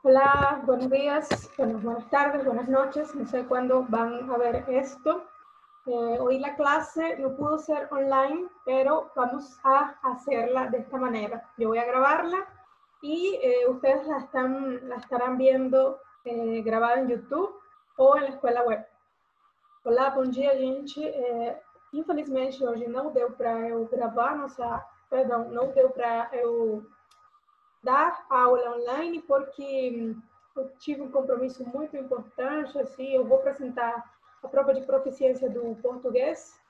Hola, buenos días, buenas tardes, buenas noches. No sé cuándo van a ver esto. Hoy la clase no pudo ser online, pero vamos a hacerla de esta manera. Yo voy a grabarla y ustedes la estarán viendo grabada en YouTube ou en la escola web. Olá, bom dia, gente. Infelizmente, hoje não deu para eu gravar não deu para eu dar aula online, porque eu tive um compromisso muito importante, assim, eu vou apresentar a prova de proficiência do português,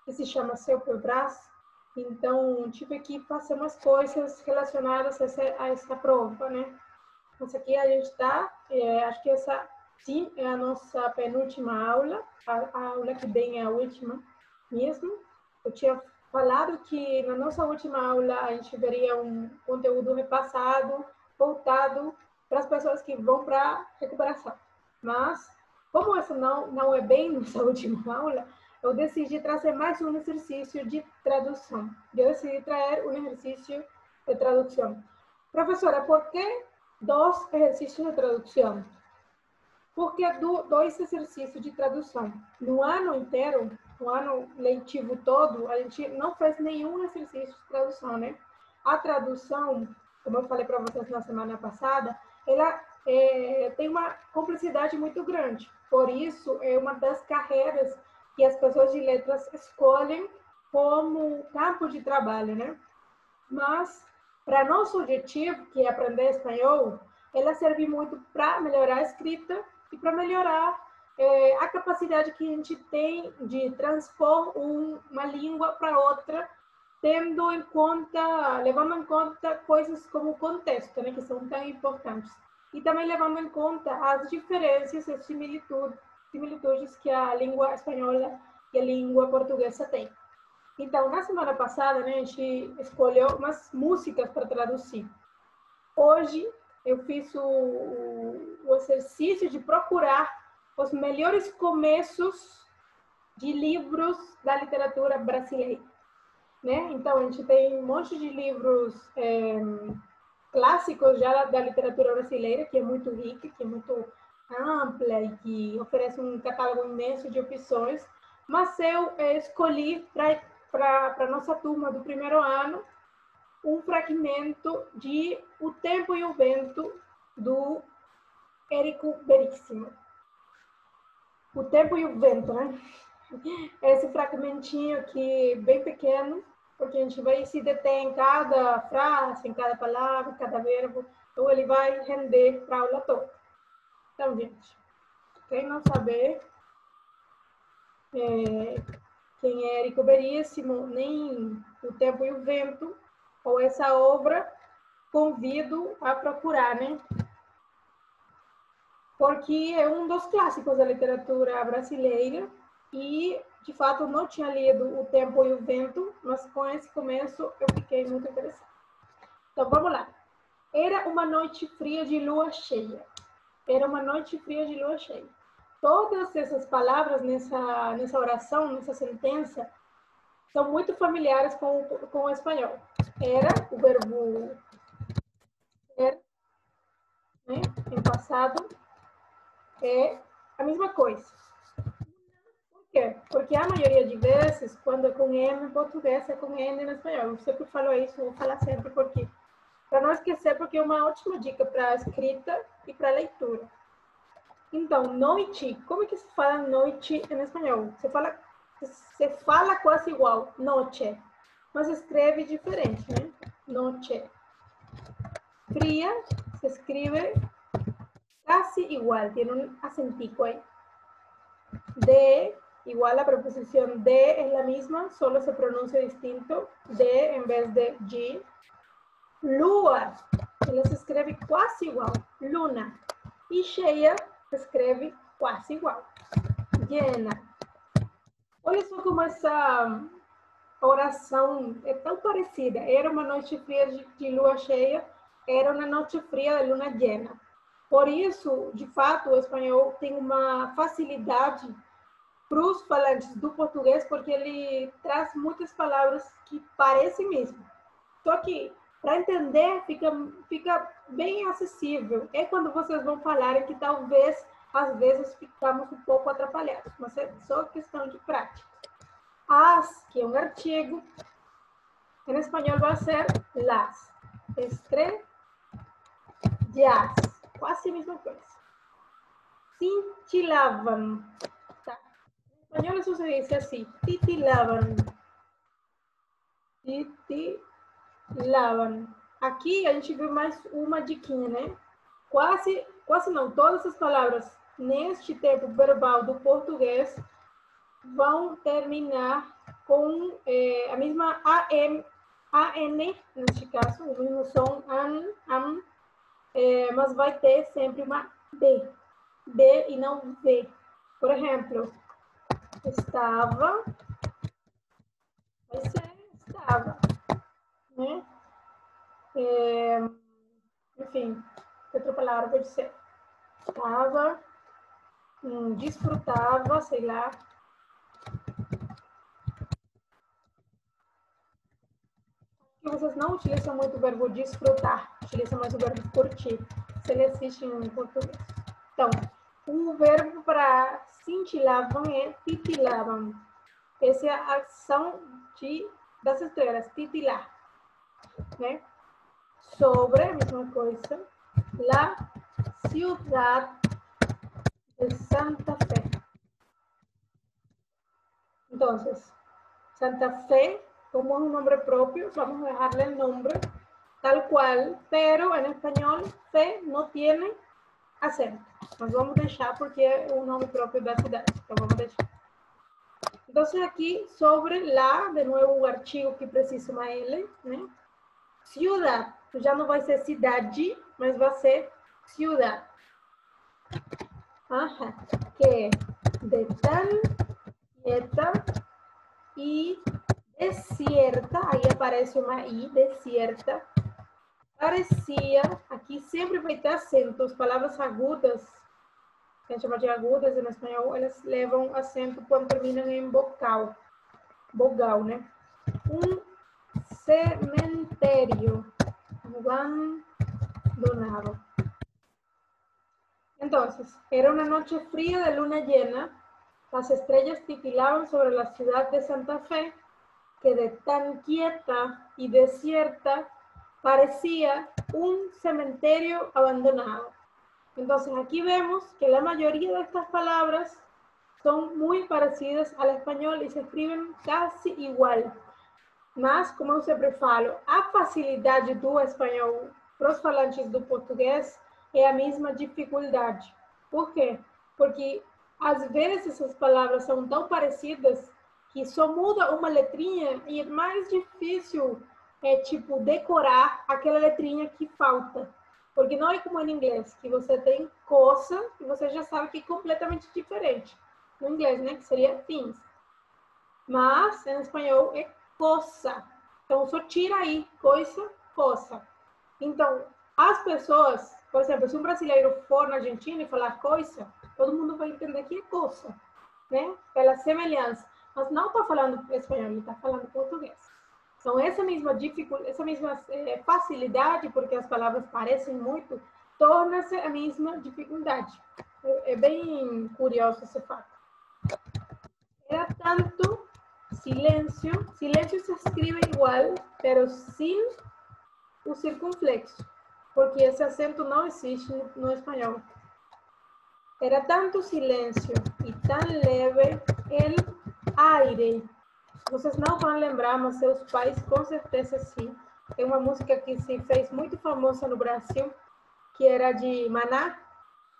que se chama CELPEBRAS, então tive que fazer umas coisas relacionadas a essa prova, né? Mas aqui a gente está, acho que essa sim é a nossa penúltima aula, a aula que vem é a última mesmo. Eu tinha falado que na nossa última aula a gente veria um conteúdo repassado, voltado para as pessoas que vão para recuperação. Mas, como essa não é bem nossa última aula, eu decidi trazer mais um exercício de tradução. Eu decidi trazer um exercício de tradução. Professora, por que dois exercícios de tradução? Porque dois exercícios de tradução. No ano inteiro, no ano letivo todo, a gente não fez nenhum exercício de tradução, né? A tradução, como eu falei para vocês na semana passada, ela tem uma complexidade muito grande. Por isso, é uma das carreiras que as pessoas de letras escolhem como campo de trabalho, né? Mas, para nosso objetivo, que é aprender espanhol, ela serve muito para melhorar a escrita e para melhorar a capacidade que a gente tem de transpor uma língua para outra, levando em conta coisas como o contexto, né, que são tão importantes. E também levando em conta as diferenças e similitudes que a língua espanhola e a língua portuguesa têm. Então, na semana passada, né, a gente escolheu umas músicas para traduzir. Hoje, eu fiz o exercício de procurar os melhores começos de livros da literatura brasileira, né? Então, a gente tem um monte de livros clássicos já da literatura brasileira, que é muito rica, que é muito ampla e que oferece um catálogo imenso de opções, mas eu escolhi para a nossa turma do primeiro ano um fragmento de O Tempo e o Vento, do Érico Veríssimo. O Tempo e o Vento, né? Esse fragmentinho aqui, bem pequeno, porque a gente vai se deter em cada frase, em cada palavra, cada verbo, então ele vai render para a aula toda. Então, gente, quem não saber quem é Érico Veríssimo, nem O Tempo e o Vento, ou essa obra, convido a procurar, né? Porque é um dos clássicos da literatura brasileira e, de fato, não tinha lido O Tempo e o Vento, mas com esse começo eu fiquei muito interessada. Então, vamos lá. Era uma noite fria de lua cheia. Era uma noite fria de lua cheia. Todas essas palavras nessa oração, nessa sentença, são muito familiares com o espanhol. Era o verbo ser, né, em passado, é a mesma coisa. Por quê? Porque a maioria de vezes, quando é com M em português, é com N em espanhol. Eu sempre falo isso, vou falar sempre, porque para não esquecer, porque é uma ótima dica para a escrita e para a leitura. Então, noite, como é que se fala noite em espanhol? Você fala quase igual, noche, mas escreve diferente, né? Noche. Fría se escribe casi igual, tiene un acentico ahí. De, igual la preposición de es la misma, solo se pronuncia distinto, de en vez de G. Lua, ela se escreve quase igual, luna. E cheia se escreve quase igual, llena. Olha só como essa oração é tão parecida. Era uma noite fria de lua cheia, era uma noite fria de luna llena. Por isso, de fato, o espanhol tem uma facilidade para os falantes do português, porque ele traz muitas palavras que parecem mesmo. Só que para entender, fica bem acessível. É quando vocês vão falar que talvez, às vezes, ficamos um pouco atrapalhados, mas é só questão de prática. As, que é um artigo, em espanhol vai ser las. Estrellas, quase a mesma coisa. Cintilaban. Tá. Em espanhol isso se diz assim, titilaban. Titilaban. Aqui a gente viu mais uma diquinha, né? Quase não, todas as palavras neste tempo verbal do português vão terminar com a mesma AN, neste caso, o mesmo som, am, mas vai ter sempre uma B e não V. Por exemplo, estava, vai ser estava, né? Enfim, outra palavra pode ser estava, desfrutava, sei lá. Que vocês não utilizam muito o verbo desfrutar, utilizam mais o verbo curtir, se ele existe em português. Então, o verbo para cintilavam é titilavam. Essa é a ação das estrelas, titilar. Né? Sobre a mesma coisa, la ciudad de Santa Fe. Então, Santa Fe, como es un nombre propio, vamos a dejarle el nombre tal cual, pero en español fe no tiene acento. Nós vamos deixar porque é o nome próprio da cidade, então vamos deixar. Então, aqui sobre lá, de novo o artigo que precisa uma L, né? Ciudad, já não vai ser cidade, mas vai ser ciudad. Ajá, que é de tan quieta e desierta, aí aparece uma I, desierta, parecia, aqui sempre vai ter acentos, palavras agudas, que a gente chama de agudas em espanhol, elas levam acento quando terminam em vogal, né? Um cementerio abandonado. Entonces, era una noche fría de luna llena, las estrellas titilaban sobre la ciudad de Santa Fe, que de tan quieta y desierta parecía un cementerio abandonado. Entonces aquí vemos que la mayoría de estas palabras son muy parecidas al español y se escriben casi igual. Mas, como eu sempre falo, a facilidade do espanhol para os falantes do português é a mesma dificuldade. Por quê? Porque às vezes as palavras são tão parecidas que só muda uma letrinha e é mais difícil, tipo, decorar aquela letrinha que falta. Porque não é como em inglês, que você tem coisa e você já sabe que é completamente diferente. No inglês, né? Que seria things. Mas, em espanhol, é coisa. Então, só tira aí, coisa, coisa. Então, as pessoas, por exemplo, se um brasileiro for na Argentina e falar coisa, todo mundo vai entender que é coisa, né? Pela semelhança. Mas não está falando espanhol, ele está falando português. Então, essa mesma facilidade, porque as palavras parecem muito, torna-se a mesma dificuldade. É bem curioso esse fato. Era tanto silêncio se escribe igual, pero sin o circunflexo, porque esse acento não existe no espanhol. Era tanto silêncio e tão leve el aire. Vocês não vão lembrar, mas seus pais com certeza sim. Tem uma música que se fez muito famosa no Brasil, que era de Maná,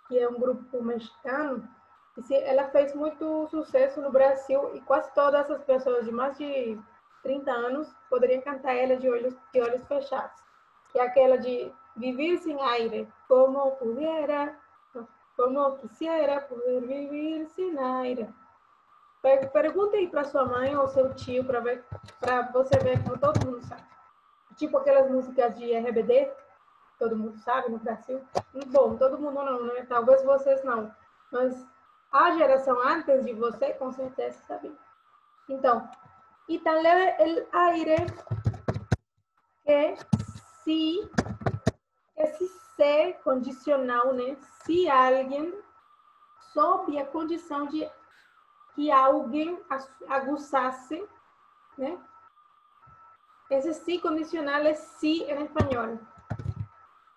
que é um grupo mexicano. Ela fez muito sucesso no Brasil e quase todas as pessoas de mais de 30 anos poderiam cantar ela de olhos fechados. Que é aquela de vivir sem aire, como quisiera poder vivir sem aire. Pergunta aí para sua mãe ou seu tio para você ver como todo mundo sabe. Tipo aquelas músicas de RBD, todo mundo sabe no Brasil. Bom, todo mundo não, né? Talvez vocês não. Mas a geração antes de você, com certeza, sabia. Então, y tan leve el aire que se, esse se condicional, né? Se alguém, sob a condição de que alguém aguçasse, né? Esse se condicional é se em espanhol.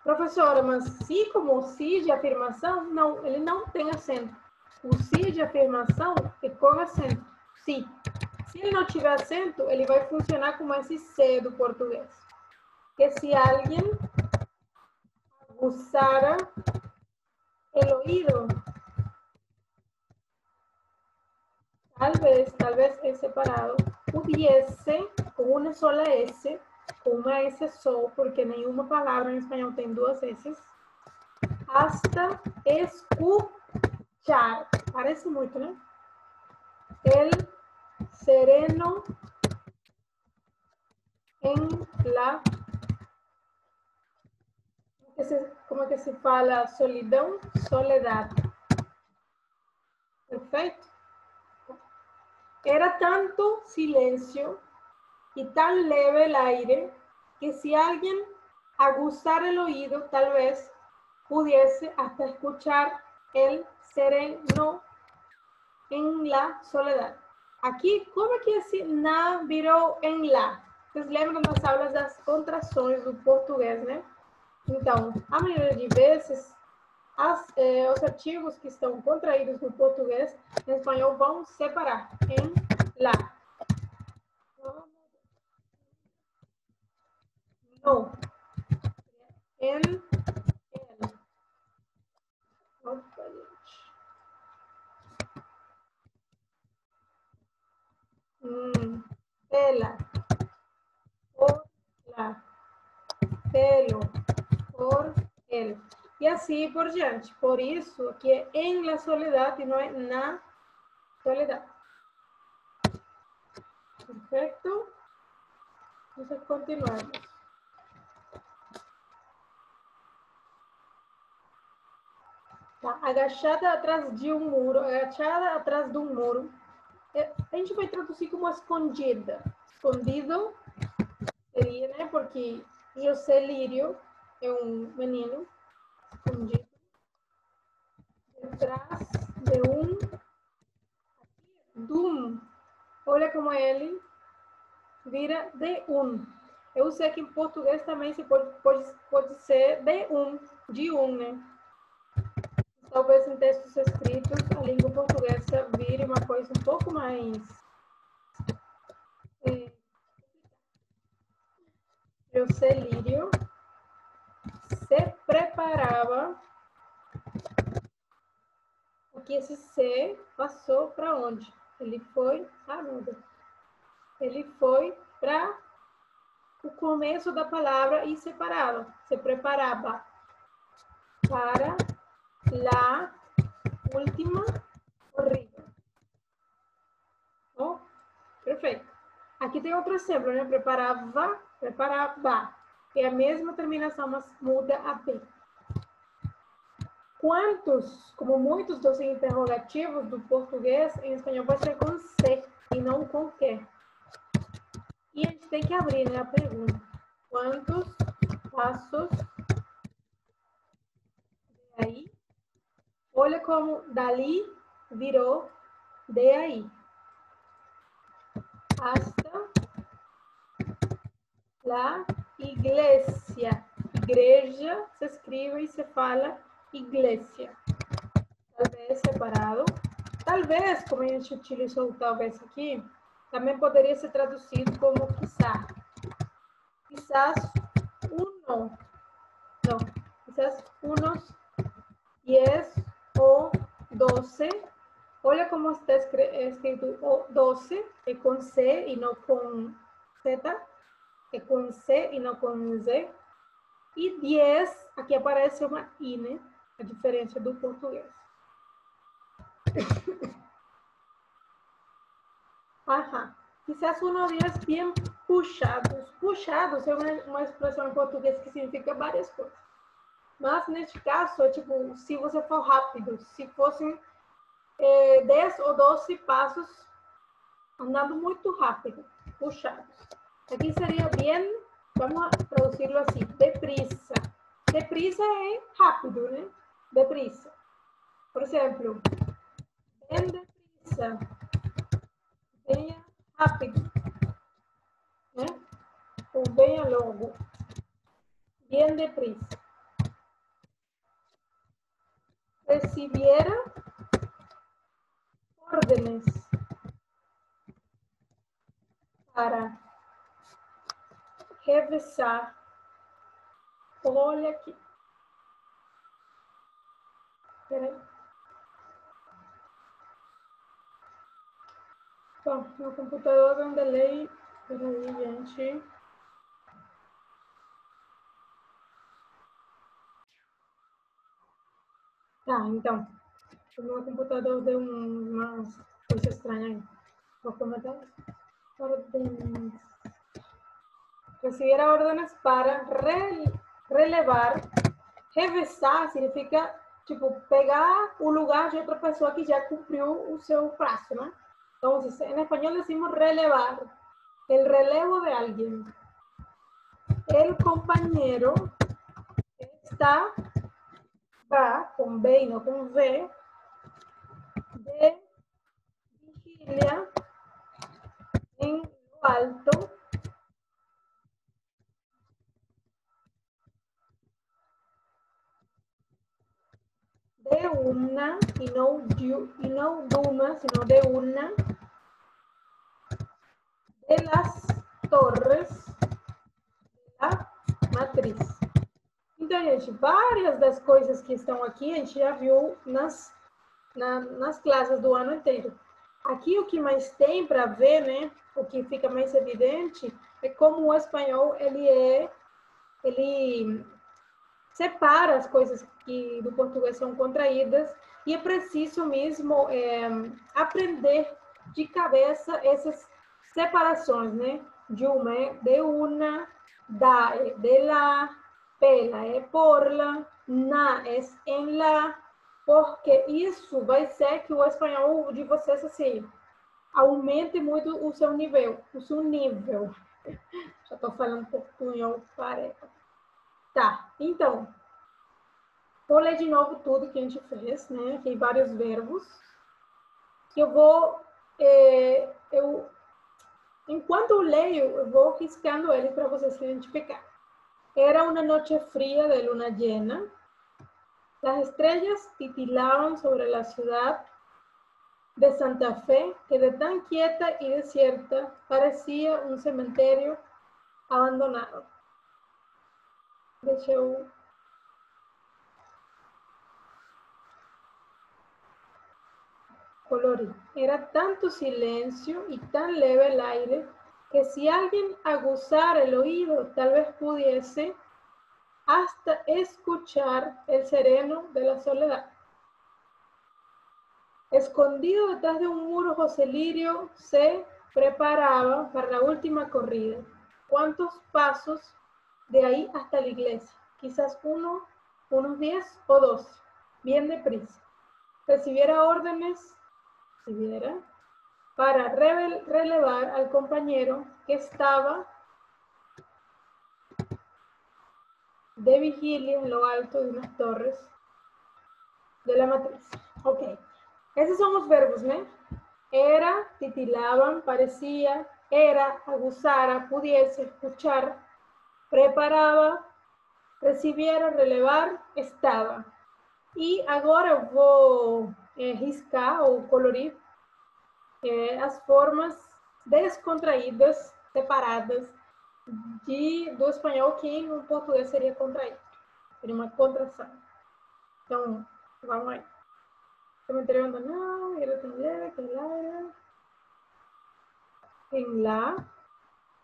Professora, mas se como se de afirmação? Não, ele não tem acento. O se de afirmação é com acento. Se. Se ele não tiver acento, ele vai funcionar como esse se do português. Que se alguém aguçara el oído, tal vez é separado, pudiese, com uma sola S, com uma S só, porque nenhuma palavra em espanhol tem duas S, hasta escuchar. Parece muito, né? El sereno en la... Como é que se fala? Solidão, soledad. Perfeito? Era tanto silêncio y tan leve el aire que si alguien aguzara el oído, tal vez pudiese hasta escuchar el sereno en la soledad. Aqui, como é que esse na virou em lá? Vocês lembram das aulas das contrações do português, né? Então, a maioria de vezes, os artigos que estão contraídos no português, em espanhol, vão separar em lá. No. En, el. Opa, gente. Tela. Por la. Pelo. Por el. E assim por diante. Por isso que é em la soledad e não é na soledad. Perfeito? Vamos continuar. Tá? Agachada atrás de um muro, agachada atrás de um muro. A gente vai traduzir como escondida. Escondido seria, né? Porque José Lírio é um menino escondido atrás de um dum. Olha como ele vira de um. Eu sei que em português também se pode ser de um, né? Talvez em textos escritos a língua portuguesa vire uma coisa um pouco mais José Lírio se preparava, porque esse se passou para onde? Ele foi, meu Deus, ele foi para o começo da palavra e separava, se preparava para la última corrida. Oh, perfeito. Aqui tem outro exemplo, né? Preparava. É a mesma terminação, mas muda a P. Quantos, como muitos dos interrogativos do português, em espanhol vai ser com C e não com Q. E a gente tem que abrir, né, a pergunta. Quantos passos de aí? Olha como dali virou de aí. Hasta la iglesia. Igreja se escreve e se fala iglesia. Talvez separado. Talvez, como a gente utilizou talvez aqui, também poderia ser traduzido como quizá. Quizás uno. Não. Quizás unos 10 ou 12. Olha como está escrito 12, é com C e não com Z. É com C e não com Z. E 10, aqui aparece uma I, né? A diferença do português. Ajá. Quizás unos 10 bien puxados. Puxados é uma expressão em português que significa várias coisas. Mas, neste caso, é tipo, se você for rápido, se fossem 10 ou 12 passos andando muito rápido, puxados. Aqui seria bien vamos a traducirlo así, deprisa. Deprisa es rápido, ¿no? Deprisa. Por ejemplo, ven deprisa, venha rápido, né? Ou venha logo, bien deprisa. Recibiera órdenes para revisar. Olha aqui. Peraí. Bom, meu computador deu um delay. Peraí, gente. Tá, então. O meu computador deu uma coisa estranha aí. Vou comentar. Órdenes. Recibir órdenes para relevar. Revisar significa, tipo, pegar o lugar de outra pessoa que já cumpriu o seu prazo, né? Então, en español decimos relevar, el relevo de alguien. El compañero está, va con B y no con V, de vigilia en lo alto de una, y no de una, sino de una de las torres da matriz. Então, gente, várias das coisas que estão aqui a gente já viu nas classes do ano inteiro. Aqui o que mais tem para ver, né, o que fica mais evidente é como o espanhol ele separa as coisas que do português são contraídas e é preciso mesmo aprender de cabeça essas separações, né? De uma, de una, da, de la, pela é porla, na é en la, porque isso vai ser que o espanhol de vocês assim aumente muito o seu nível, Já estou falando portunhol, parece. Tá, então, vou ler de novo tudo que a gente fez, né? Tem vários verbos. Eu vou, enquanto eu leio, eu vou riscando eles para vocês identificar. Era una noche fría de luna llena. Las estrellas titilaban sobre la ciudad de Santa Fe, que de tan quieta y desierta parecía un cementerio abandonado. Deixa eu... colorir. Era tanto silencio y tan leve el aire que si alguien aguzara el oído, tal vez pudiese hasta escuchar el sereno de la soledad. Escondido detrás de un muro, José Lirio se preparaba para la última corrida. ¿Cuántos pasos de ahí hasta la iglesia? Quizás unos 10 o 12. Bien deprisa. Recibiera órdenes, para relevar al compañero que estaba de vigilia en lo alto de unas torres de la matriz. Ok, esos son los verbos, ¿no? Era, titilaban, parecía, era, aguzara, pudiese, escuchar, preparaba, recibiera, relevar, estaba. E agora eu vou riscar ou colorir as formas descontraídas, separadas do espanhol que no português seria contraído. Seria uma contração. Então, vamos aí. Cementerio abandonado, era tendera, que era en la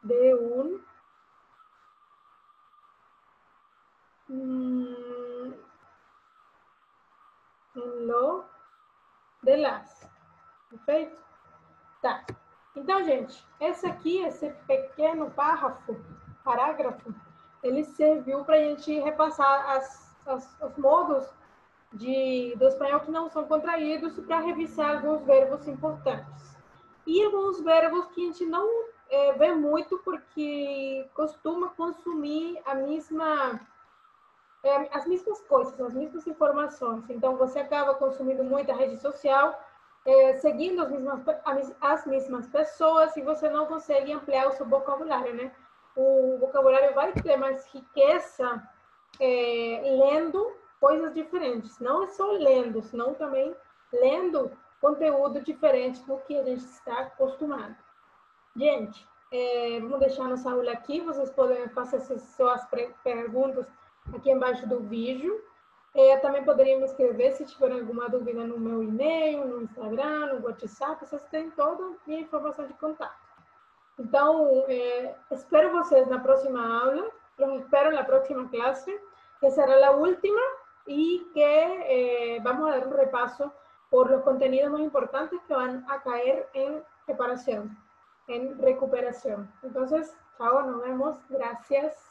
de un en lo de las. Perfeito? Tá. Então, gente, esse pequeno parágrafo, ele serviu para a gente repassar os modos do espanhol que não são contraídos para revisar alguns verbos importantes. E alguns verbos que a gente não vê muito porque costuma consumir as mesmas coisas, as mesmas informações. Então, você acaba consumindo muita rede social, seguindo as mesmas pessoas e você não consegue ampliar o seu vocabulário, né? O vocabulário vai ter mais riqueza lendo coisas diferentes. Não é só lendo, senão também lendo conteúdo diferente do que a gente está acostumado. Gente, vamos deixar nossa aula aqui. Vocês podem fazer suas perguntas aqui embaixo do vídeo. Também poderiam me escrever se tiverem alguma dúvida no meu e-mail, no Instagram, no WhatsApp. Vocês têm toda a minha informação de contato. Então, espero vocês na próxima aula. Los espero na próxima clase, que será a última y que vamos a dar un repaso por los contenidos más importantes que van a caer en reparación, en recuperación. Entonces, chao, nos vemos. Gracias.